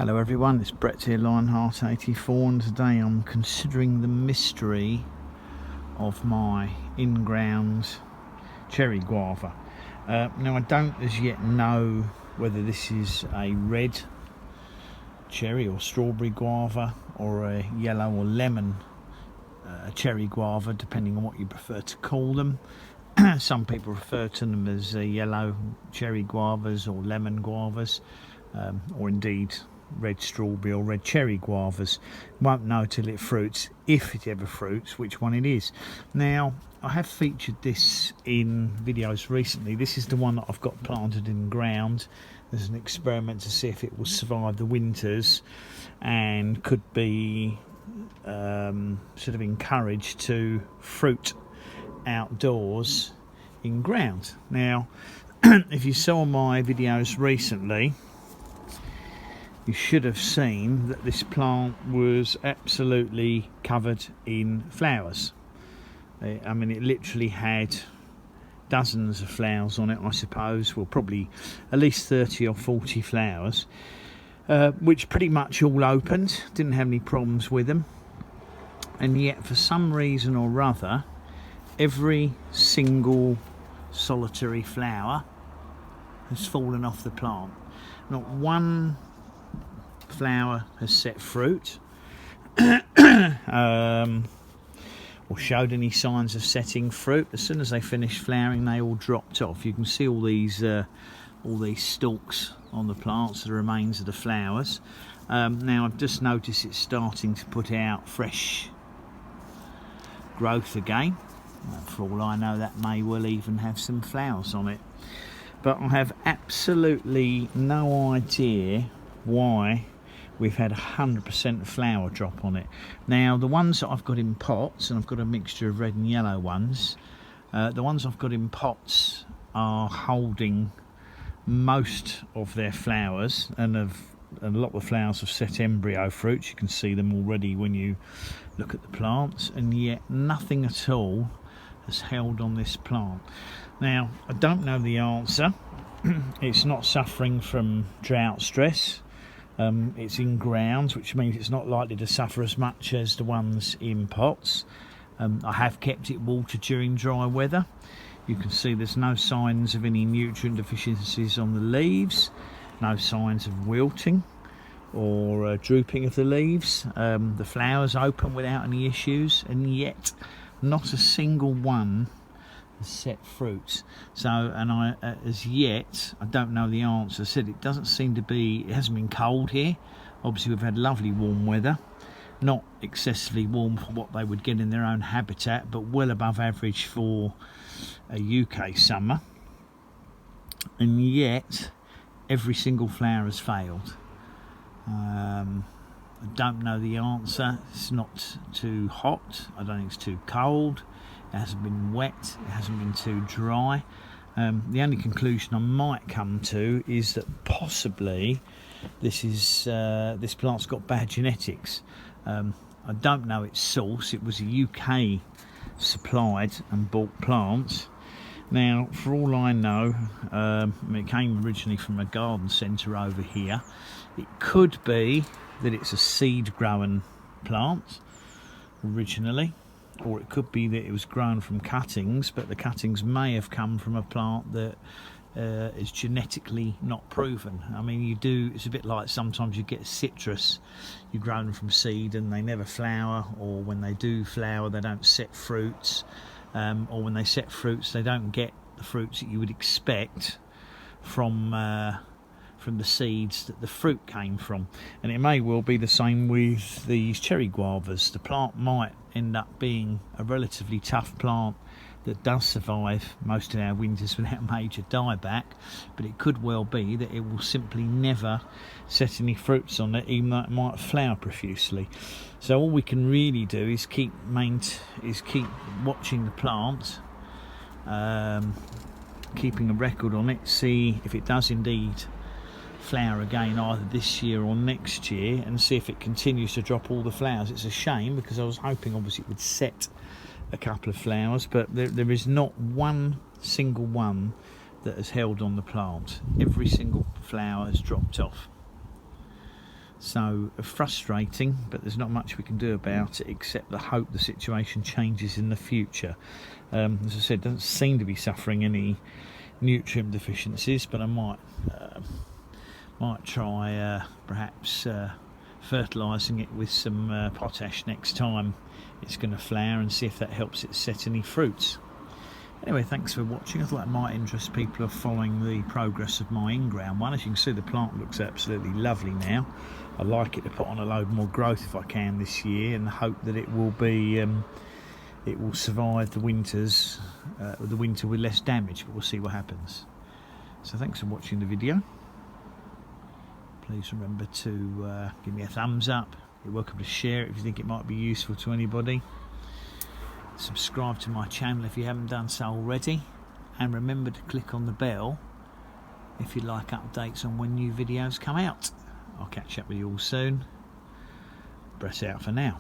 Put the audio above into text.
Hello everyone, it's Brett here, Lionheart84, and today I'm considering the mystery of my in-ground cherry guava. Now I don't as yet know whether this is a red cherry or strawberry guava or a yellow or lemon cherry guava, depending on what you prefer to call them. Some people refer to them as yellow cherry guavas or lemon guavas, or indeed red strawberry or red cherry guavas. Won't know till it fruits, if it ever fruits, which one it is. Now I have featured this in videos recently. This is the one that I've got planted in ground as an experiment to see if it will survive the winters and could be sort of encouraged to fruit outdoors in ground. Now if you saw my videos recently, you should have seen that this plant was absolutely covered in flowers. I mean, it literally had dozens of flowers on it, I suppose. Well, probably at least 30 or 40 flowers, which pretty much all opened. Didn't have any problems with them. And yet, for some reason or other, every single solitary flower has fallen off the plant. Not one flower has set fruit or showed any signs of setting fruit. As soon as they finished flowering, they all dropped off. You can see all these stalks on the plants, the remains of the flowers. Now I've just noticed it's starting to put out fresh growth again. For all I know, that may well even have some flowers on it, but I have absolutely no idea why we've had 100% flower drop on it. Now the ones that I've got in pots, and I've got a mixture of red and yellow ones, the ones I've got in pots are holding most of their flowers, and a lot of the flowers have set embryo fruits. You can see them already when you look at the plants, and yet nothing at all has held on this plant. Now I don't know the answer. It's not suffering from drought stress. It's in ground, which means it's not likely to suffer as much as the ones in pots. I have kept it watered during dry weather. You can see there's no signs of any nutrient deficiencies on the leaves, no signs of wilting or drooping of the leaves. The flowers open without any issues, and yet not a single one set fruits. So, and I as yet I don't know the answer. I said it doesn't seem to be, it hasn't been cold here. Obviously we've had lovely warm weather, not excessively warm for what they would get in their own habitat, but well above average for a UK summer, and yet every single flower has failed. I don't know the answer. It's not too hot, I don't think it's too cold, it hasn't been wet, it hasn't been too dry. The only conclusion I might come to is that possibly this plant's got bad genetics. I don't know its source. It was a UK supplied and bought plant. Now for all I know, it came originally from a garden centre over here. It could be that it's a seed grown plant originally, or it could be that it was grown from cuttings, but the cuttings may have come from a plant that is genetically not proven. I mean, it's a bit like sometimes you get citrus, you grow them from seed and they never flower, or when they do flower they don't set fruits, or when they set fruits they don't get the fruits that you would expect from the seeds that the fruit came from. And it may well be the same with these cherry guavas. The plant might end up being a relatively tough plant that does survive most of our winters without major dieback, but it could well be that it will simply never set any fruits on it, even though it might flower profusely. So all we can really do is keep watching the plant, keeping a record on it, see if it does indeed flower again either this year or next year, and see if it continues to drop all the flowers. It's a shame, because I was hoping obviously it would set a couple of flowers, but there is not one single one that has held on the plant. Every single flower has dropped off. So frustrating, but there's not much we can do about it except the hope the situation changes in the future. As I said, doesn't seem to be suffering any nutrient deficiencies, but I might try perhaps fertilising it with some potash next time it's going to flower, and see if that helps it set any fruits. Anyway, thanks for watching. I thought that might interest people who are following the progress of my in-ground one. As you can see, the plant looks absolutely lovely now. I like it to put on a load more growth if I can this year, and hope that it will be it will survive the winters, the winter with less damage, but we'll see what happens. So thanks for watching the video. Please remember to give me a thumbs up. You're welcome to share it if you think it might be useful to anybody. Subscribe to my channel if you haven't done so already, and remember to click on the bell if you'd like updates on when new videos come out. I'll catch up with you all soon. Brett out for now.